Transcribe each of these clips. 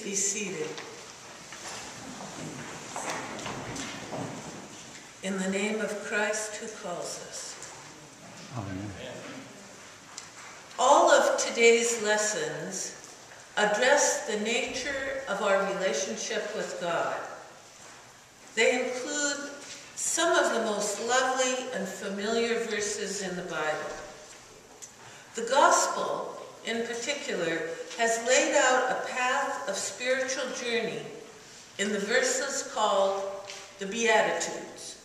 Please be seated. In the name of Christ who calls us. Amen. All of today's lessons address the nature of our relationship with God. They include some of the most lovely and familiar verses in the Bible. The Gospel, in particular, has laid out a path of spiritual journey in the verses called the Beatitudes.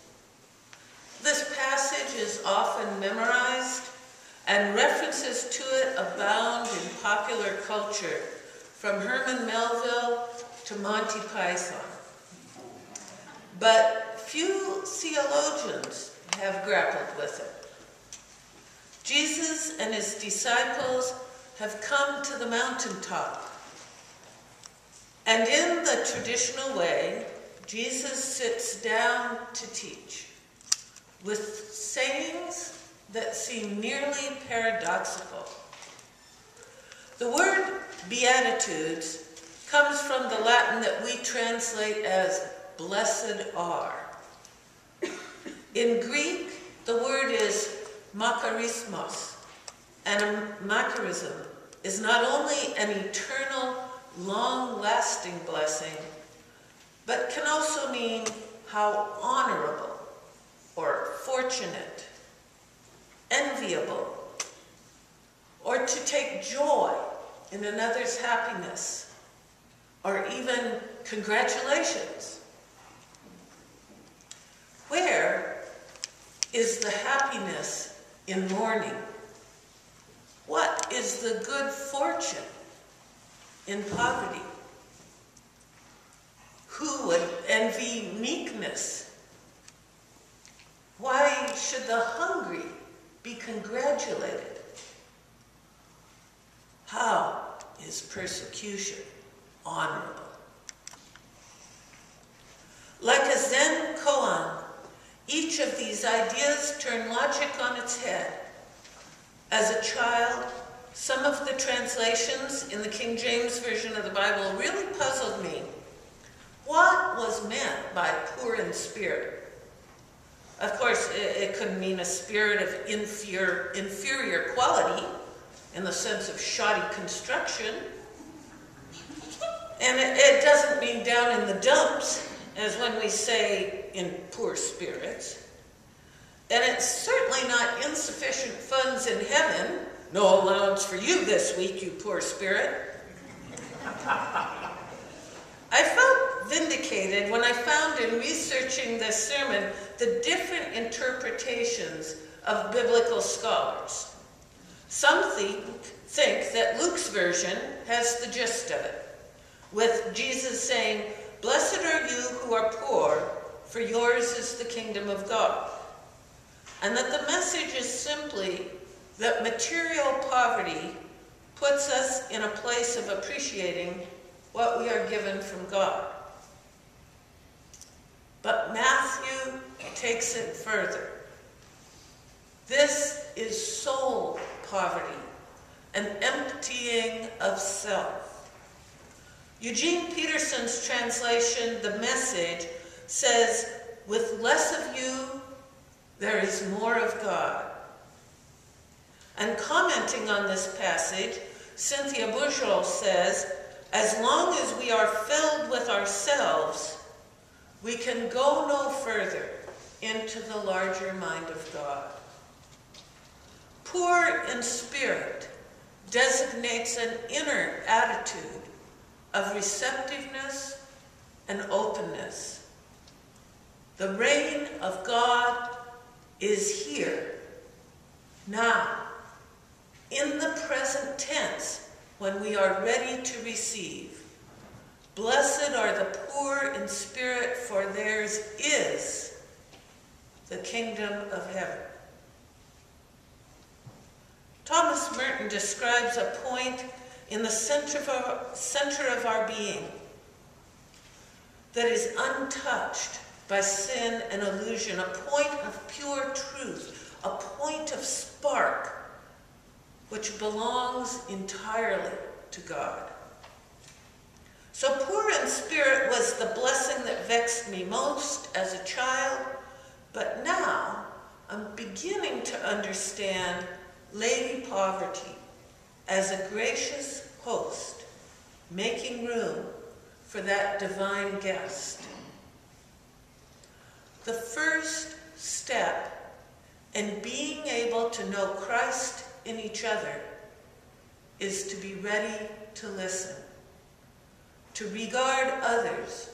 This passage is often memorized, and references to it abound in popular culture, from Herman Melville to Monty Python. But few theologians have grappled with it. Jesus and his disciples have come to the mountaintop, and in the traditional way, Jesus sits down to teach, with sayings that seem nearly paradoxical. The word Beatitudes comes from the Latin that we translate as blessed are. In Greek, the word is makarismos, and a makarism is not only an eternal, long-lasting blessing, but can also mean how honorable or fortunate, enviable, or to take joy in another's happiness, or even congratulations. Where is the happiness in mourning? What is the good fortune in poverty? Who would envy meekness? Why should the hungry be congratulated? How is persecution honorable? Like a Zen koan, each of these ideas turn logic on its head. As a child, some of the translations in the King James Version of the Bible really puzzled me. What was meant by poor in spirit? Of course, it could mean a spirit of inferior quality, in the sense of shoddy construction. And it doesn't mean down in the dumps, as when we say in poor spirits. And it's certainly not insufficient funds in heaven. No allowance for you this week, you poor spirit. I felt vindicated when I found in researching this sermon the different interpretations of biblical scholars. Some think that Luke's version has the gist of it, with Jesus saying, "Blessed are you who are poor, for yours is the kingdom of God." And that the message is simply that material poverty puts us in a place of appreciating what we are given from God. But Matthew takes it further. This is soul poverty, an emptying of self. Eugene Peterson's translation, The Message, says, "With less of you, there is more of God." And commenting on this passage, Cynthia Bushell says, "As long as we are filled with ourselves, we can go no further into the larger mind of God." Poor in spirit designates an inner attitude of receptiveness and openness. The reign of God is here, now, in the present tense, when we are ready to receive. Blessed are the poor in spirit, for theirs is the kingdom of heaven. Thomas Merton describes a point in the center of our being that is untouched by sin and illusion, a point of pure truth, a point of spark which belongs entirely to God. So poor in spirit was the blessing that vexed me most as a child, but now I'm beginning to understand Lady Poverty as a gracious host, making room for that divine guest. The first step in being able to know Christ in each other is to be ready to listen, to regard others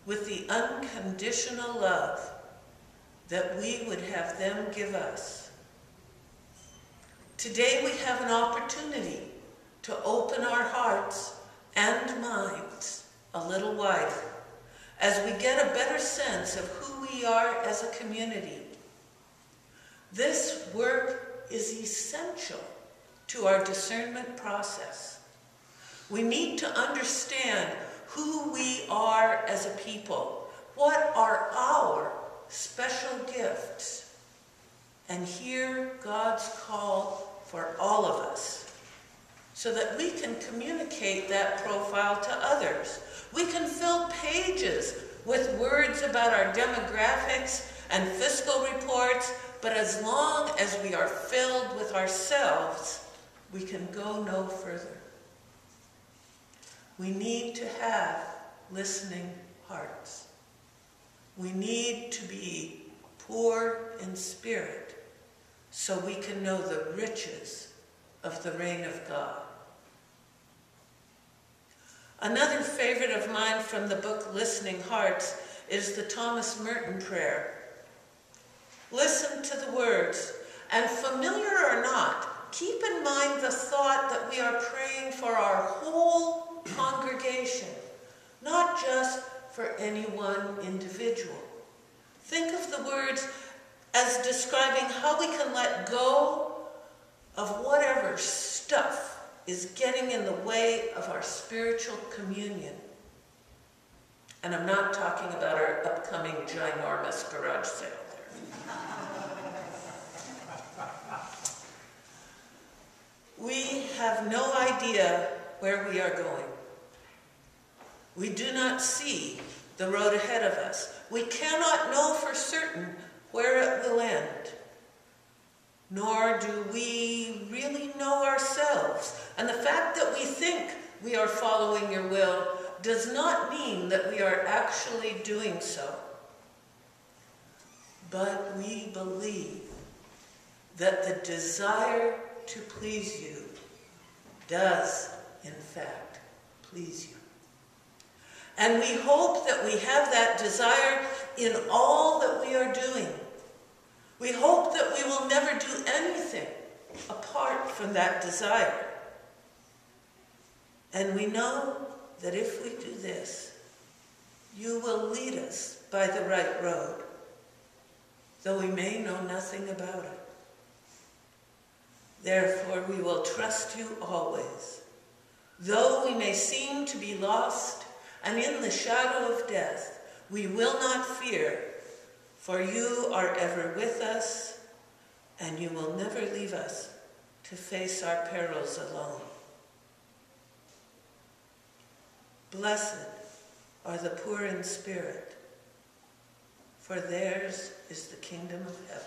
with the unconditional love that we would have them give us. Today we have an opportunity to open our hearts and minds a little wider as we get a better sense of who we are as a community. This work is essential to our discernment process. We need to understand who we are as a people. What are our special gifts? And hear God's call for all of us so that we can communicate that profile to others. We can fill pages with words about our demographics and fiscal reports, but as long as we are filled with ourselves, we can go no further. We need to have listening hearts. We need to be poor in spirit so we can know the riches of the reign of God. Another favorite of mine from the book Listening Hearts is the Thomas Merton prayer. Listen to the words, and familiar or not, keep in mind the thought that we are praying for our whole congregation, not just for any one individual. Think of the words as describing how we can let go of whatever stuff is getting in the way of our spiritual communion. And I'm not talking about our upcoming ginormous garage sale there. We have no idea where we are going. We do not see the road ahead of us. We cannot know for certain where it will end. Nor do we really know ourselves. And the fact that we think we are following your will does not mean that we are actually doing so. But we believe that the desire to please you does, in fact, please you. And we hope that we have that desire in all that we are doing. We hope that we will never do anything apart from that desire. And we know that if we do this, you will lead us by the right road, though we may know nothing about it. Therefore, we will trust you always. Though we may seem to be lost and in the shadow of death, we will not fear, for you are ever with us, and you will never leave us to face our perils alone. Blessed are the poor in spirit, for theirs is the kingdom of heaven.